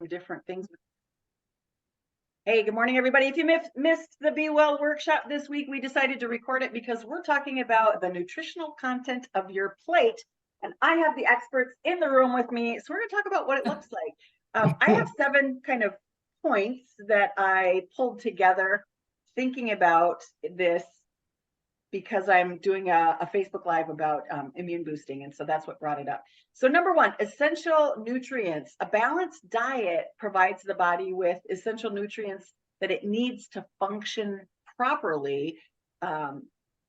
some different things. Hey, good morning, everybody. If you missed the Be Well workshop this week, we decided to record it because we're talking about the nutritional content of your plate. And I have the experts in the room with me. So we're going to talk about what it looks like. I have 7 kind of points that I pulled together thinking about this because I'm doing a Facebook Live about immune boosting. And so that's what brought it up. So number 1, essential nutrients. A balanced diet provides the body with essential nutrients that it needs to function properly.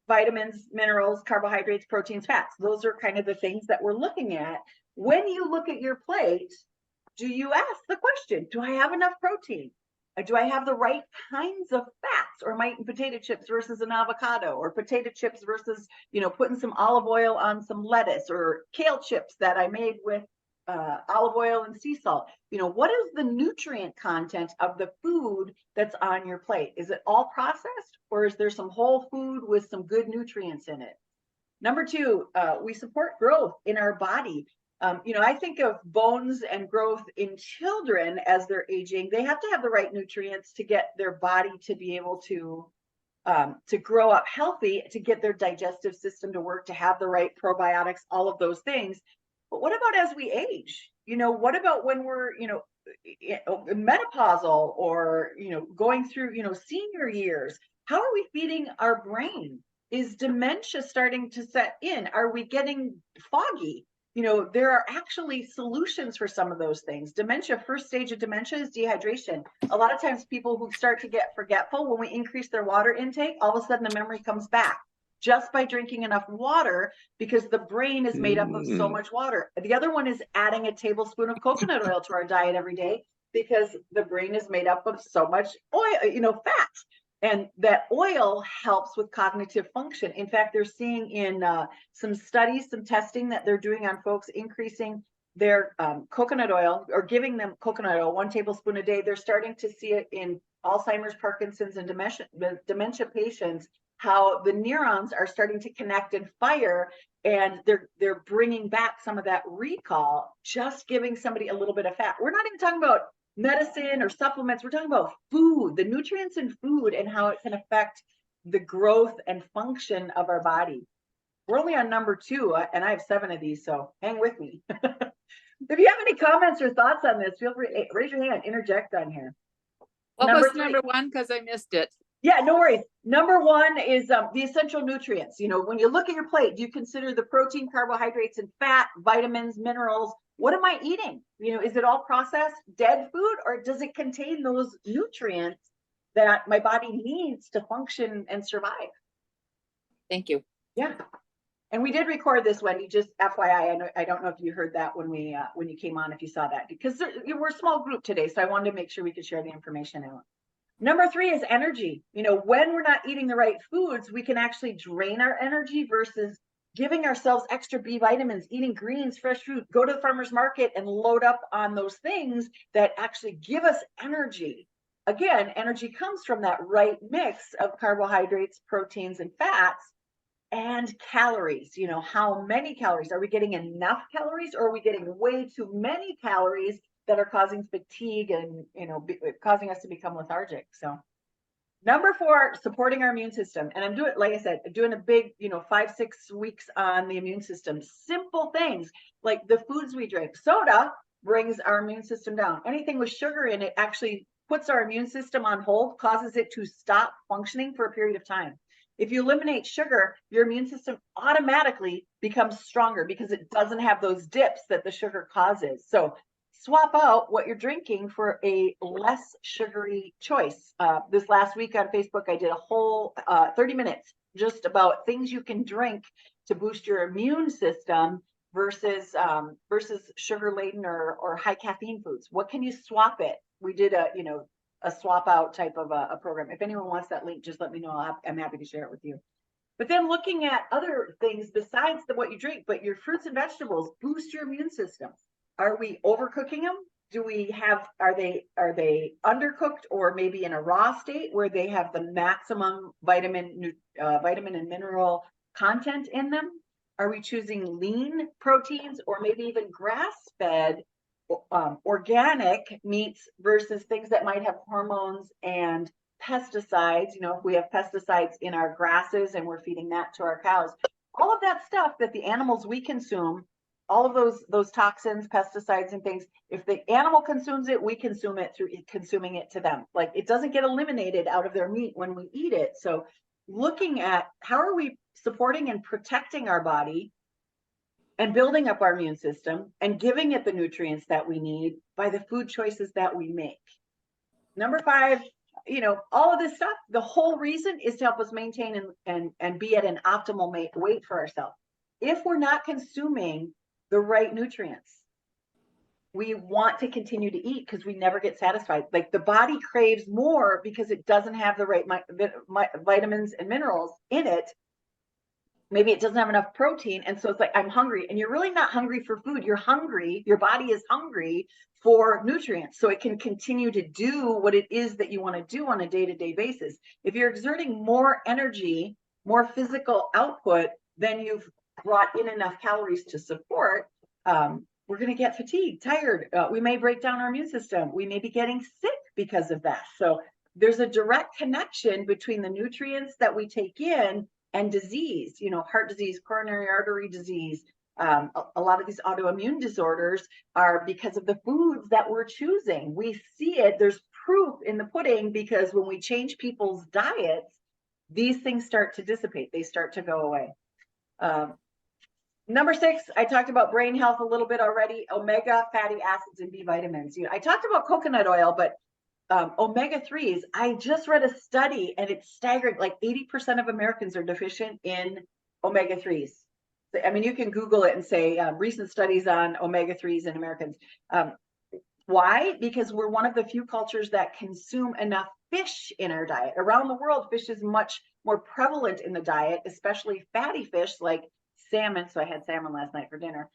Vitamins, minerals, carbohydrates, proteins, fats. Those are kind of the things that we're looking at. When you look at your plate, do you ask the question, do I have enough protein? Do I have the right kinds of fats, or am I eating potato chips versus an avocado, or potato chips versus, putting some olive oil on some lettuce, or kale chips that I made with olive oil and sea salt? What is the nutrient content of the food that's on your plate? Is it all processed, or is there some whole food with some good nutrients in it? Number 2, we support growth in our body. I think of bones and growth in children as they're aging. They have to have the right nutrients to get their body to be able to grow up healthy, to get their digestive system to work, to have the right probiotics, all of those things. But what about as we age? What about when we're, menopausal, or, going through, senior years? How are we feeding our brain? Is dementia starting to set in? Are we getting foggy? There are actually solutions for some of those things. Dementia, first stage of dementia is dehydration. A lot of times people who start to get forgetful, when we increase their water intake, all of a sudden the memory comes back just by drinking enough water, because the brain is made up of so much water. The other one is adding a tablespoon of coconut oil to our diet every day, because the brain is made up of so much oil, fat. And that oil helps with cognitive function. In fact, they're seeing in some studies, some testing that they're doing on folks, increasing their coconut oil, or giving them coconut oil, 1 tablespoon a day. They're starting to see it in Alzheimer's, Parkinson's, and dementia patients, how the neurons are starting to connect and fire, and they're bringing back some of that recall, just giving somebody a little bit of fat. We're not even talking about medicine or supplements. We're talking about food, the nutrients in food, and how it can affect the growth and function of our body. We're only on number 2, and I have 7 of these, so hang with me. If you have any comments or thoughts on this, feel free, raise your hand, interject on here. What was number 1? Because I missed it. Yeah, no worries. Number 1 is the essential nutrients. When you look at your plate, do you consider the protein, carbohydrates, and fat, vitamins, minerals? What am I eating? Is it all processed, dead food, or does it contain those nutrients that my body needs to function and survive? Thank you. Yeah. And we did record this, Wendy, just FYI. I don't know if you heard that when you came on, if you saw that, because we're a small group today. So I wanted to make sure we could share the information out. Number 3 is energy. When we're not eating the right foods, we can actually drain our energy versus giving ourselves extra B vitamins, eating greens, fresh fruit, go to the farmer's market and load up on those things that actually give us energy. Again, energy comes from that right mix of carbohydrates, proteins, and fats, and calories. How many calories? Are we getting enough calories, or are we getting way too many calories that are causing fatigue and, causing us to become lethargic? So number 4, supporting our immune system. And I'm doing, like I said, doing a big, 5-6 weeks on the immune system. Simple things like the foods we drink. Soda brings our immune system down. Anything with sugar in it actually puts our immune system on hold, causes it to stop functioning for a period of time. If you eliminate sugar, your immune system automatically becomes stronger because it doesn't have those dips that the sugar causes. So swap out what you're drinking for a less sugary choice. This last week on Facebook, I did a whole 30 minutes just about things you can drink to boost your immune system versus sugar-laden or high caffeine foods. What can you swap it? We did a swap out type of a program. If anyone wants that link, just let me know. I'm happy to share it with you. But then looking at other things besides what you drink, but your fruits and vegetables boost your immune system. Are we overcooking them? Are they undercooked, or maybe in a raw state where they have the maximum vitamin and mineral content in them? Are we choosing lean proteins, or maybe even grass-fed organic meats versus things that might have hormones and pesticides. You know, if we have pesticides in our grasses and we're feeding that to our cows, all of that stuff that the animals we consume, all of those toxins, pesticides and things, if the animal consumes it, we consume it through consuming it to them. Like, it doesn't get eliminated out of their meat when we eat it. So looking at how are we supporting and protecting our body and building up our immune system and giving it the nutrients that we need by the food choices that we make. Number 5, you know, all of this stuff, the whole reason is to help us maintain and be at an optimal weight for ourselves. If we're not consuming the right nutrients, we want to continue to eat because we never get satisfied. Like, the body craves more because it doesn't have the right vitamins and minerals in it. Maybe it doesn't have enough protein. And so it's like, I'm hungry. And you're really not hungry for food. You're hungry. Your body is hungry for nutrients so it can continue to do what it is that you want to do on a day-to-day basis. If you're exerting more energy, more physical output than you've brought in enough calories to support, we're going to get fatigued, tired. We may break down our immune system. We may be getting sick because of that. So there's a direct connection between the nutrients that we take in and disease, you know, heart disease, coronary artery disease. A lot of these autoimmune disorders are because of the foods that we're choosing. We see it. There's proof in the pudding, because when we change people's diets, these things start to dissipate. They start to go away. Number 6, I talked about brain health a little bit already. Omega fatty acids and B vitamins. You know, I talked about coconut oil, but omega-3s, I just read a study and it's staggering. Like 80% of Americans are deficient in omega-3s. I mean, you can Google it and say recent studies on omega-3s in Americans. Why? Because we're one of the few cultures that consume enough fish in our diet. Around the world, fish is much more prevalent in the diet, especially fatty fish like salmon. So I had salmon last night for dinner.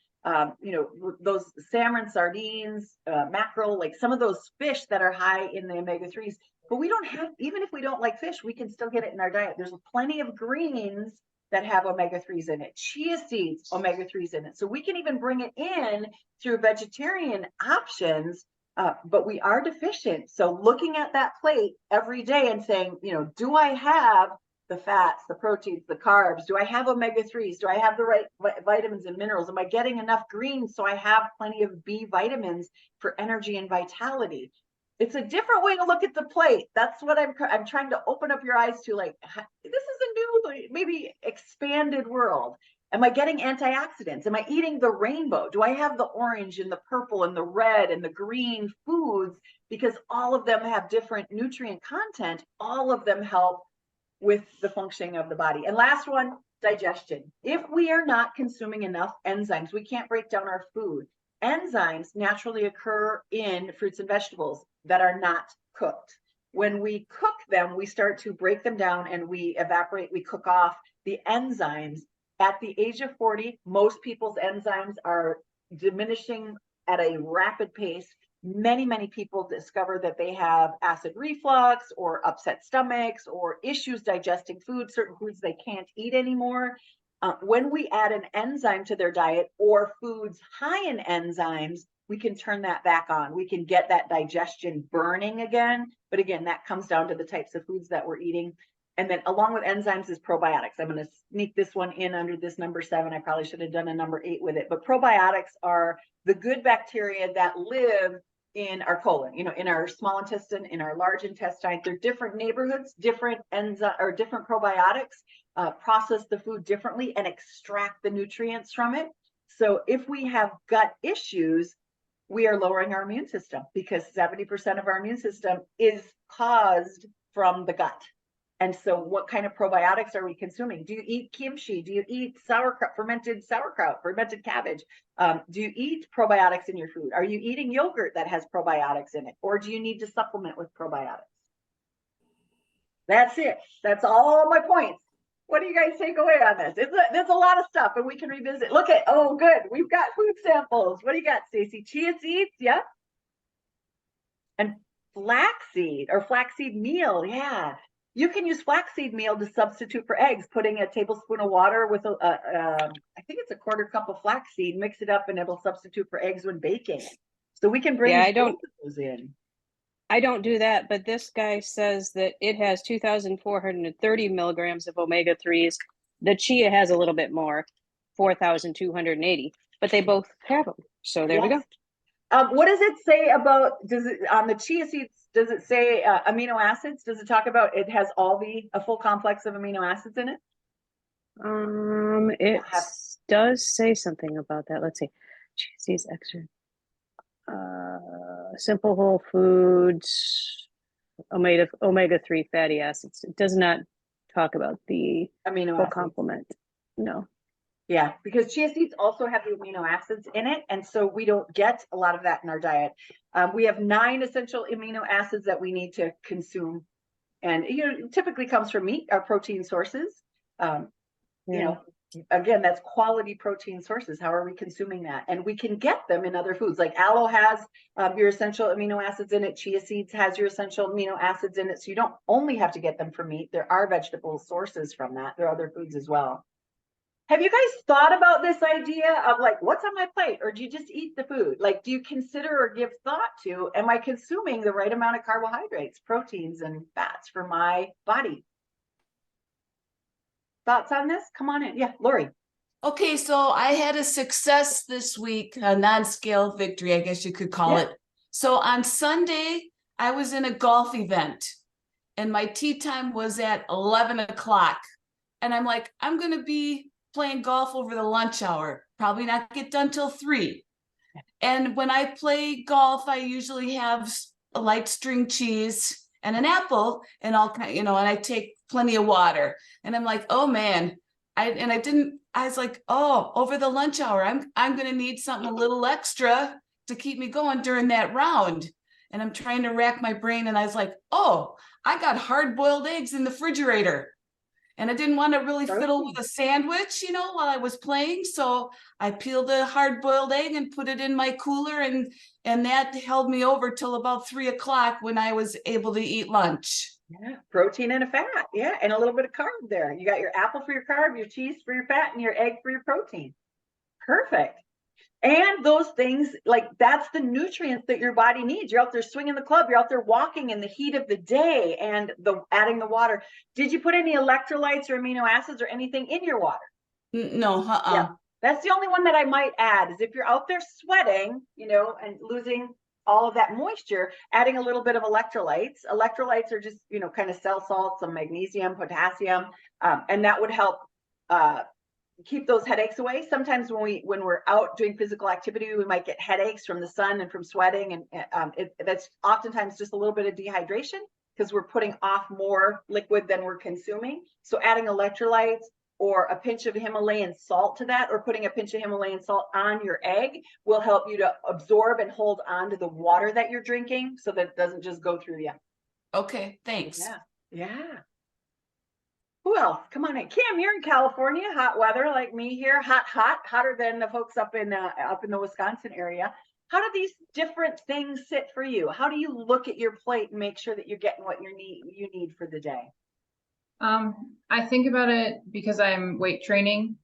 You know, those salmon, sardines, mackerel, like some of those fish that are high in the omega-3s. But we don't have, even if we don't like fish, we can still get it in our diet. There's plenty of greens that have omega-3s in it, chia seeds, omega-3s in it. So we can even bring it in through vegetarian options, but we are deficient. So looking at that plate every day and saying, you know, do I have the fats, the proteins, the carbs? Do I have omega-3s? Do I have the right vitamins and minerals? Am I getting enough greens so I have plenty of B vitamins for energy and vitality? It's a different way to look at the plate. That's what I'm trying to open up your eyes to. Like, this is a new, maybe expanded world. Am I getting antioxidants? Am I eating the rainbow? Do I have the orange and the purple and the red and the green foods? Because all of them have different nutrient content. All of them help with the functioning of the body. And last one, digestion. If we are not consuming enough enzymes, we can't break down our food. Enzymes naturally occur in fruits and vegetables that are not cooked. When we cook them, we start to break them down and we evaporate, we cook off the enzymes. At the age of 40, most people's enzymes are diminishing at a rapid pace. Many people discover that they have acid reflux or upset stomachs or issues digesting food, certain foods they can't eat anymore. When we add an enzyme to their diet or foods high in enzymes, we can turn that back on. We can get that digestion burning again. But again, that comes down to the types of foods that we're eating. And then along with enzymes is probiotics. I'm going to sneak this one in under this number 7. I probably should have done a number 8 with it. But probiotics are the good bacteria that live in our colon, you know, in our small intestine, in our large intestine. They're different neighborhoods, different enzymes or different probiotics process the food differently and extract the nutrients from it. So if we have gut issues, we are lowering our immune system because 70% of our immune system is caused from the gut. And so what kind of probiotics are we consuming? Do you eat kimchi? Do you eat sauerkraut, fermented cabbage? Do you eat probiotics in your food? Are you eating yogurt that has probiotics in it? Or do you need to supplement with probiotics? That's it. That's all my points. What do you guys take away on this? There's a lot of stuff and we can revisit. Look at, oh, good. We've got food samples. What do you got, Stacy? Chia seeds? Yeah. And flaxseed or flaxseed meal. Yeah. You can use flaxseed meal to substitute for eggs, putting a tablespoon of water with I think it's a 1/4 cup of flaxseed, mix it up and it'll substitute for eggs when baking. So we can bring Yeah, both of those in. I don't do that, but this guy says that it has 2,430 milligrams of omega-3s. The chia has a little bit more, 4,280, but they both have them. So there we go. What does it say about, does it, on the chia seeds, does it say amino acids? Does it talk about it has a full complex of amino acids in it? It does say something about that. Let's see. Chia seeds extra. Simple whole foods, omega-3 fatty acids. It does not talk about the Amino full acids. complement. No. Yeah, because chia seeds also have the amino acids in it, and so we don't get a lot of that in our diet. We have 9 essential amino acids that we need to consume, and it typically comes from meat, our protein sources. Again, that's quality protein sources. How are we consuming that? And we can get them in other foods. Like aloe has your essential amino acids in it. Chia seeds has your essential amino acids in it. So you don't only have to get them from meat. There are vegetable sources from that. There are other foods as well. Have you guys thought about this idea of like, what's on my plate? Or do you just eat the food? Like, do you consider or give thought to, am I consuming the right amount of carbohydrates, proteins, and fats for my body? Thoughts on this? Come on in. Yeah, Lori. Okay, so I had a success this week, a non-scale victory, I guess you could call it. So on Sunday, I was in a golf event and my tee time was at 11 o'clock. And I'm like, I'm going to be playing golf over the lunch hour, probably not get done till 3. And when I play golf, I usually have a light string cheese and an apple and all kind, and I take plenty of water. And I'm like, oh man, I was like, oh, over the lunch hour, I'm going to need something a little extra to keep me going during that round. And I'm trying to rack my brain. And I was like, oh, I got hard-boiled eggs in the refrigerator. And I didn't want to really fiddle with a sandwich, while I was playing. So I peeled a hard-boiled egg and put it in my cooler. And that held me over till about 3 o'clock when I was able to eat lunch. Yeah, protein and a fat. Yeah, and a little bit of carb there. You got your apple for your carb, your cheese for your fat, and your egg for your protein. Perfect. And those things, like that's the nutrients that your body needs. You're out there swinging the club. You're out there walking in the heat of the day and adding the water. Did you put any electrolytes or amino acids or anything in your water? No, Yeah, that's the only one that I might add is if you're out there sweating, and losing all of that moisture, adding a little bit of electrolytes. Electrolytes are just, kind of cell salts, some magnesium, potassium, and that would help keep those headaches away. Sometimes when we're out doing physical activity, we might get headaches from the sun and from sweating, and that's oftentimes just a little bit of dehydration because we're putting off more liquid than we're consuming. So adding electrolytes or a pinch of Himalayan salt to that, or putting a pinch of Himalayan salt on your egg will help you to absorb and hold on to the water that you're drinking so that it doesn't just go through you. Okay, thanks. Yeah. Who else? Come on in. Kim, you're in California, hot weather like me here, hotter than the folks up in the Wisconsin area. How do these different things sit for you? How do you look at your plate and make sure that you're getting what you need for the day? I think about it because I'm weight training.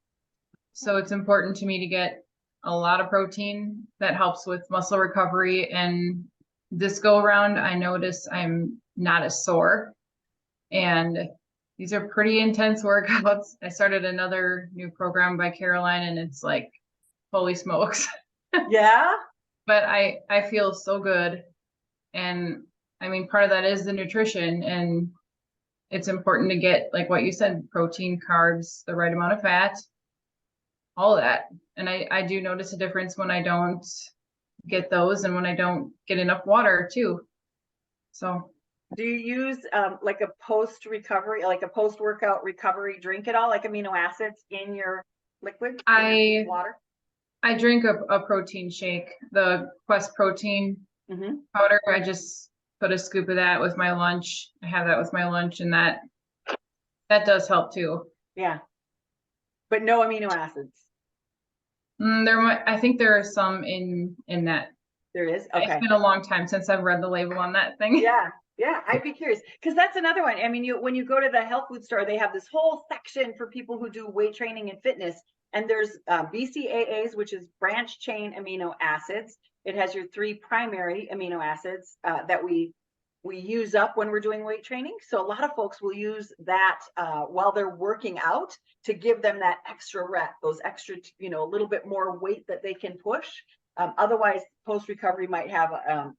So it's important to me to get a lot of protein that helps with muscle recovery. And this go around, I notice I'm not as sore. And these are pretty intense workouts. I started another new program by Caroline and it's like, holy smokes. Yeah. But I feel so good. And I mean, part of that is the nutrition, and it's important to get, like what you said, protein, carbs, the right amount of fat, all of that. And I do notice a difference when I don't get those and when I don't get enough water too. So do you use like a post-recovery, like a post-workout recovery drink at all, like amino acids in your liquid, water? I drink a protein shake, the Quest protein powder. I just put a scoop of that with my lunch. I have that with my lunch, and that does help too. Yeah, but no amino acids. I think there are some in that. There is. Okay. It's been a long time since I've read the label on that thing. Yeah, I'd be curious because that's another one. I mean, when you go to the health food store, they have this whole section for people who do weight training and fitness. And there's BCAAs, which is branch chain amino acids. It has your 3 primary amino acids that we use up when we're doing weight training. So a lot of folks will use that while they're working out to give them that extra rep, those extra, you know, a little bit more weight that they can push. Otherwise, post-recovery might have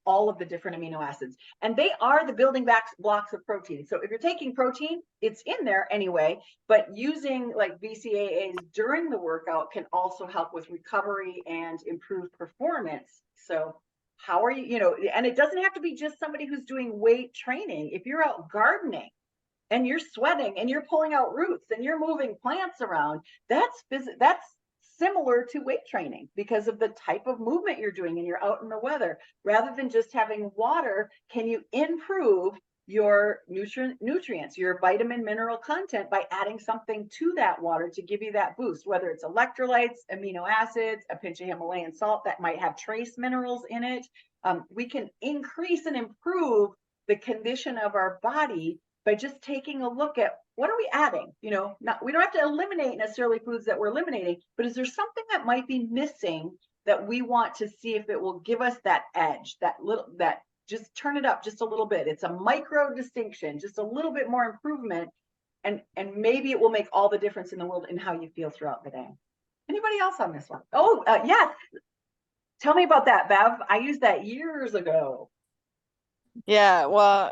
all of the different amino acids. And they are the building blocks of protein. So if you're taking protein, it's in there anyway, but using like BCAAs during the workout can also help with recovery and improve performance. So how are you, you know, and it doesn't have to be just somebody who's doing weight training. If you're out gardening and you're sweating and you're pulling out roots and you're moving plants around, that's similar to weight training because of the type of movement you're doing and you're out in the weather. Rather than just having water, can you improve your nutrients, your vitamin mineral content by adding something to that water to give you that boost, whether it's electrolytes, amino acids, a pinch of Himalayan salt that might have trace minerals in it. We can increase and improve the condition of our body by just taking a look at what are we adding? You know, we don't have to eliminate necessarily foods that we're eliminating, but is there something that might be missing that we want to see if it will give us that edge, that just turn it up just a little bit. It's a micro distinction, just a little bit more improvement. And maybe it will make all the difference in the world in how you feel throughout the day. Anybody else on this one? Oh, yes. Tell me about that, Bev. I used that years ago. Yeah, well,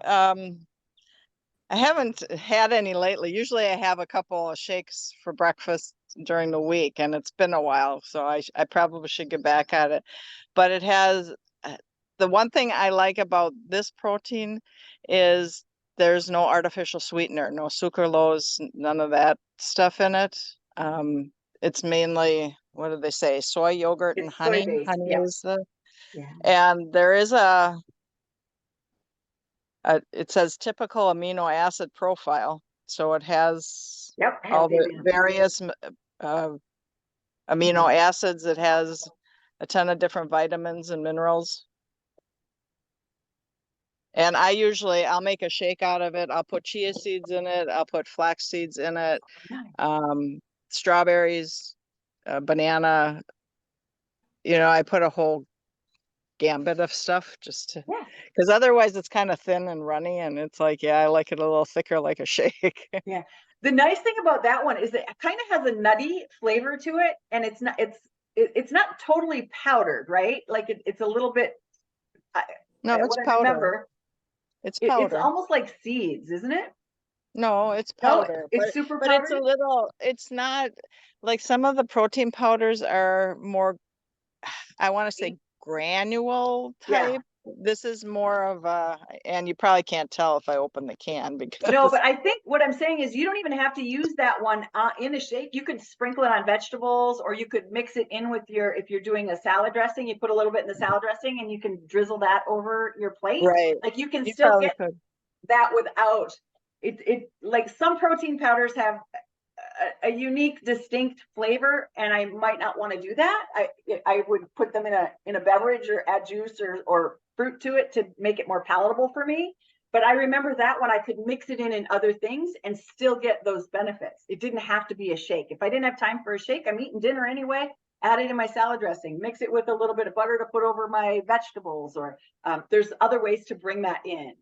I haven't had any lately. Usually I have a couple of shakes for breakfast during the week, and it's been a while, so I probably should get back at it. But it has, the one thing I like about this protein is there's no artificial sweetener, no sucralose, none of that stuff in it. It's mainly, what do they say, soy yogurt and It's honey. soy-based, Honey yeah. is the, Yeah. and there is it says typical amino acid profile. So it has Yep. all the various amino acids. It has a ton of different vitamins and minerals. And I'll make a shake out of it. I'll put chia seeds in it. I'll put flax seeds in it. Strawberries, banana. You know, I put a whole gambit of stuff just to, because otherwise it's kind of thin and runny, and it's like, yeah, I like it a little thicker, like a shake. Yeah. The nice thing about that one is that it kind of has a nutty flavor to it, and it's not totally powdered, right? Like it's a little bit. No, it's what I powder. remember, It's powder. it's almost like seeds, isn't it? No, it's No, powder. it's super but it's a powdery? little, it's not like some of the protein powders are more, I want to say granule Yeah. type. This is more of a, and you probably can't tell if I open the can because No, but I think what I'm saying is you don't even have to use that one in a shake. You could sprinkle it on vegetables, or you could mix it in with if you're doing a salad dressing, you put a little bit in the salad dressing and you can drizzle that over your plate. right. Like you can You still probably get could. that without it. Like some protein powders have a unique, distinct flavor, and I might not want to do that. I would put them in a beverage or add juice or fruit to it to make it more palatable for me. But I remember that one I could mix it in other things and still get those benefits. It didn't have to be a shake. If I didn't have time for a shake, I'm eating dinner anyway. Add it in my salad dressing, mix it with a little bit of butter to put over my vegetables, or there's other ways to bring that in.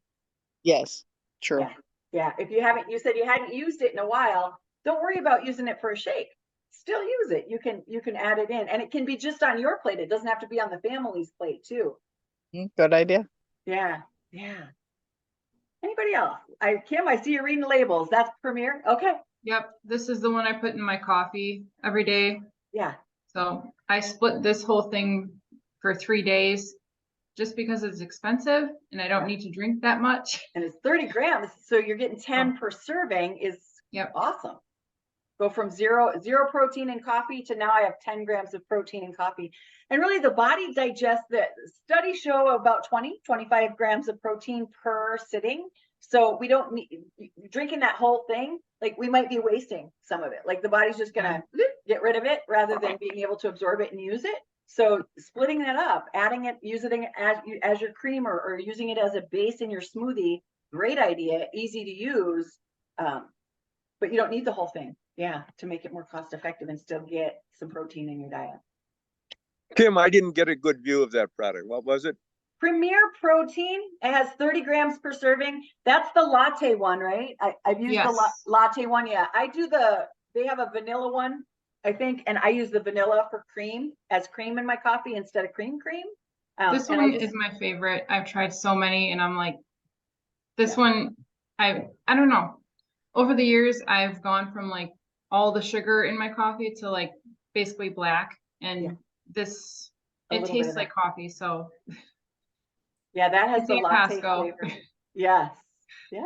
Yes, true. Yeah. Yeah. If you said you hadn't used it in a while, don't worry about using it for a shake. Still use it. You can add it in, and it can be just on your plate. It doesn't have to be on the family's plate too. Good idea. Yeah. Yeah. Anybody else? Kim, I see you reading labels. That's Premier. Okay. Yep, this is the one I put in my coffee every day. Yeah. So I split this whole thing for 3 days just because it's expensive and I don't need to drink that much. And it's 30 grams. So you're getting 10 per serving is awesome. Go from zero protein in coffee to now I have 10 grams of protein in coffee. And really the body digests that. Studies show about 25 grams of protein per sitting. So we don't need drinking that whole thing. Like we might be wasting some of it. Like the body's just going to get rid of it rather than being able to absorb it and use it. So splitting that up, adding it, using it as your creamer or using it as a base in your smoothie. Great idea. Easy to use. But you don't need the whole thing. Yeah, to make it more cost effective and still get some protein in your diet. Kim, I didn't get a good view of that product. What was it? Premier Protein, it has 30 grams per serving. That's the latte one, right? I've used the Yes. latte one. Yeah, they have a vanilla one, I think, and I use the vanilla for cream as cream in my coffee instead of cream. This And one is my favorite. I've tried so many and I'm like, this one, I don't know. Over the years, I've gone from like all the sugar in my coffee to like basically black. And this, A it little bit tastes of like coffee. So yeah, that has it's the at latte Costco. flavor. Yes. Yeah.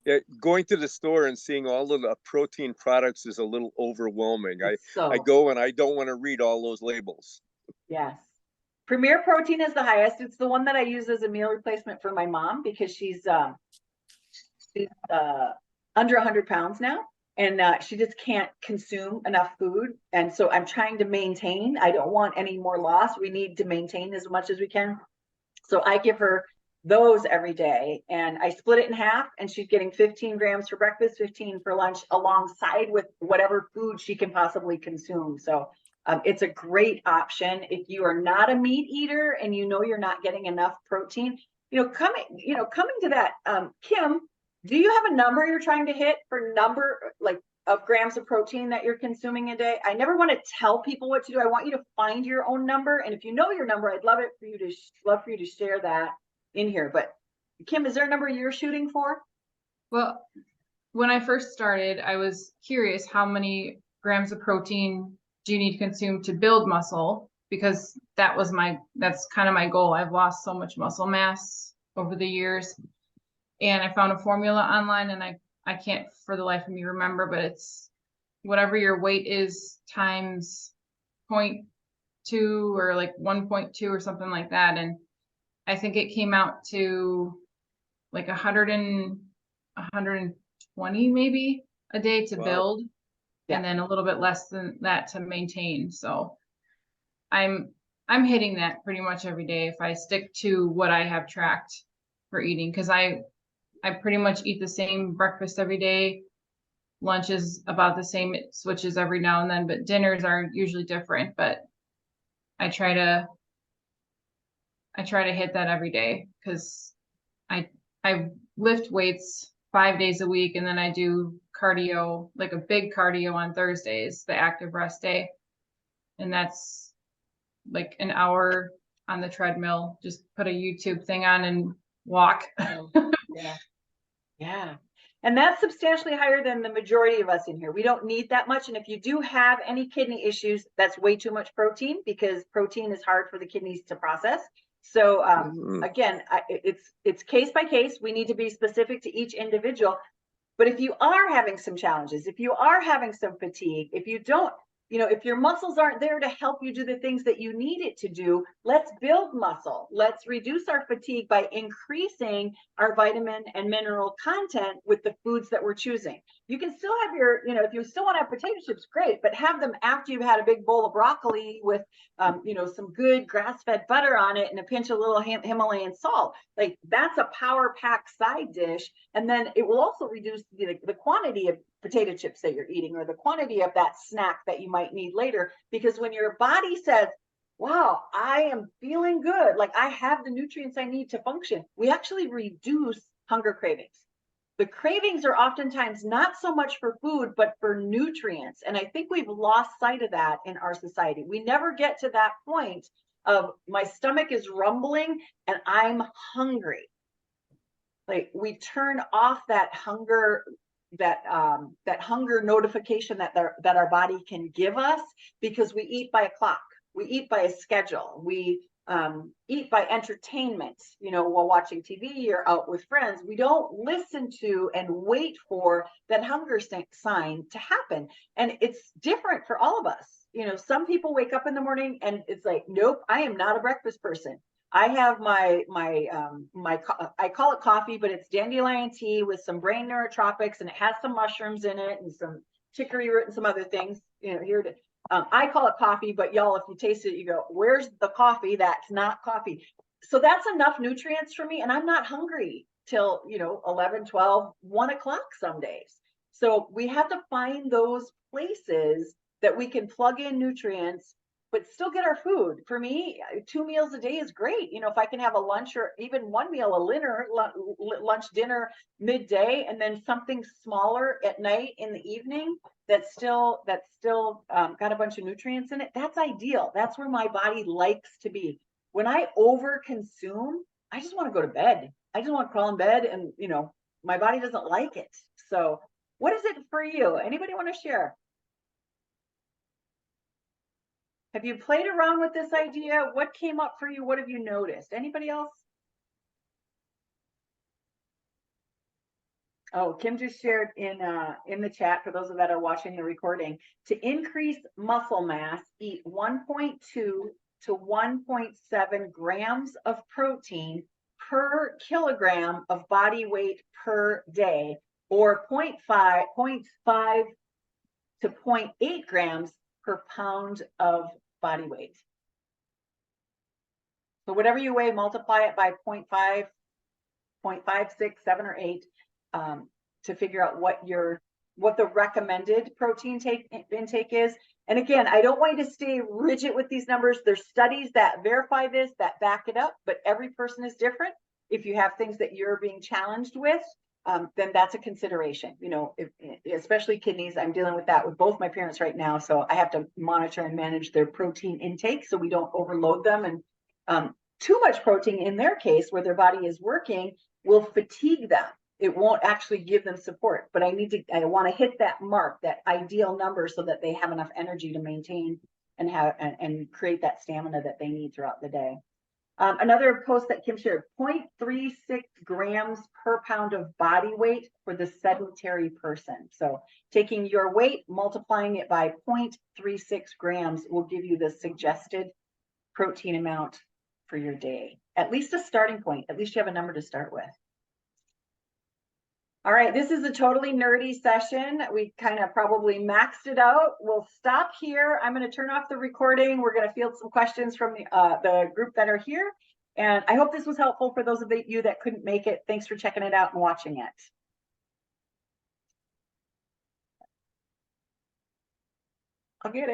Yeah, going to the store and seeing all of the protein products is a little overwhelming. I So go and I don't want to read all those labels. yes. Premier Protein is the highest. It's the one that I use as a meal replacement for my mom because she's under 100 pounds now, and she just can't consume enough food. And so I'm trying to maintain. I don't want any more loss. We need to maintain as much as we can. So I give her those every day, and I split it in half, and she's getting 15 grams for breakfast, 15 for lunch, alongside with whatever food she can possibly consume. So it's a great option if you are not a meat eater and you know you're not getting enough protein. Coming to that, Kim, do you have a number you're trying to hit for number like of grams of protein that you're consuming a day? I never want to tell people what to do. I want you to find your own number, and if you know your number, I'd love for you to share that in here. But Kim, is there a number you're shooting for? Well, when I first started, I was curious how many grams of protein do you need to consume to build muscle? Because that's kind of my goal. I've lost so much muscle mass over the years. And I found a formula online, and I can't for the life of me remember, but it's whatever your weight is times 0.2 or like 1.2 or something like that. And I think it came out to like 120 maybe a day to Wow. build, Yeah. and then a little bit less than that to maintain. So I'm hitting that pretty much every day if I stick to what I have tracked for eating, because I pretty much eat the same breakfast every day. Lunch is about the same. It switches every now and then, but dinners are usually different. But I try to hit that every day, because I lift weights 5 days a week, and then I do cardio, like a big cardio on Thursdays, the active rest day. And that's like an hour on the treadmill, just put a YouTube thing on and walk. Yeah. Yeah. And that's substantially higher than the majority of us in here. We don't need that much. And if you do have any kidney issues, that's way too much protein, because protein is hard for the kidneys to process. So again, it's case by case. We need to be specific to each individual. But if you are having some challenges, if you are having some fatigue, if you don't, if your muscles aren't there to help you do the things that you need it to do, let's build muscle. Let's reduce our fatigue by increasing our vitamin and mineral content with the foods that we're choosing. You can still have if you still want to have potato chips, great, but have them after you've had a big bowl of broccoli with, some good grass-fed butter on it and a pinch of little Himalayan salt. Like, that's a power pack side dish. And then it will also reduce the quantity of potato chips that you're eating, or the quantity of that snack that you might need later. Because when your body says, wow, I am feeling good, like I have the nutrients I need to function, we actually reduce hunger cravings. The cravings are oftentimes not so much for food, but for nutrients. And I think we've lost sight of that in our society. We never get to that point of my stomach is rumbling and I'm hungry. Like, we turn off that hunger, that hunger notification that our body can give us, because we eat by a clock, we eat by a schedule, we eat by entertainment, while watching TV or out with friends. We don't listen to and wait for that hunger sign to happen. And it's different for all of us. Some people wake up in the morning and it's like, nope, I am not a breakfast person. I have my I call it coffee, but it's dandelion tea with some brain neurotropics, and it has some mushrooms in it and some chicory root and some other things. I call it coffee, but y'all, if you taste it, you go, where's the coffee? That's not coffee. So that's enough nutrients for me, and I'm not hungry till 11, 12, 1 o'clock some days. So we have to find those places that we can plug in nutrients but still get our food. For me, 2 meals a day is great. You know, if I can have a lunch or even one meal, a dinner, lunch, dinner, midday, and then something smaller at night in the evening that's still got a bunch of nutrients in it, that's ideal. That's where my body likes to be. When I over consume, I just want to go to bed. I just want to crawl in bed, and you know, my body doesn't like it. So what is it for you? Anybody want to share? Have you played around with this idea? What came up for you? What have you noticed? Anybody else? Oh, Kim just shared in the chat, for those that are watching the recording, to increase muscle mass, eat 1.2 to 1.7 grams of protein per kilogram of body weight per day, or 0.5 to 0.8 grams per pound of body weight. So whatever you weigh, multiply it by 0.5, 0.5, 6, 7, or 8 to figure out what the recommended protein intake is. And again, I don't want you to stay rigid with these numbers. There's studies that verify this, that back it up, but every person is different. If you have things that you're being challenged with, then that's a consideration. You know, especially kidneys. I'm dealing with that with both my parents right now, so I have to monitor and manage their protein intake so we don't overload them. And too much protein in their case, where their body is working, will fatigue them. It won't actually give them support. But I want to hit that mark, that ideal number, so that they have enough energy to maintain and have and create that stamina that they need throughout the day. Another post that Kim shared, 0.36 grams per pound of body weight for the sedentary person. So taking your weight, multiplying it by 0.36 grams will give you the suggested protein amount for your day. At least a starting point. At least you have a number to start with. All right, this is a totally nerdy session. We kind of probably maxed it out. We'll stop here. I'm going to turn off the recording. We're going to field some questions from the group that are here. And I hope this was helpful for those of you that couldn't make it. Thanks for checking it out and watching it. I'll get it.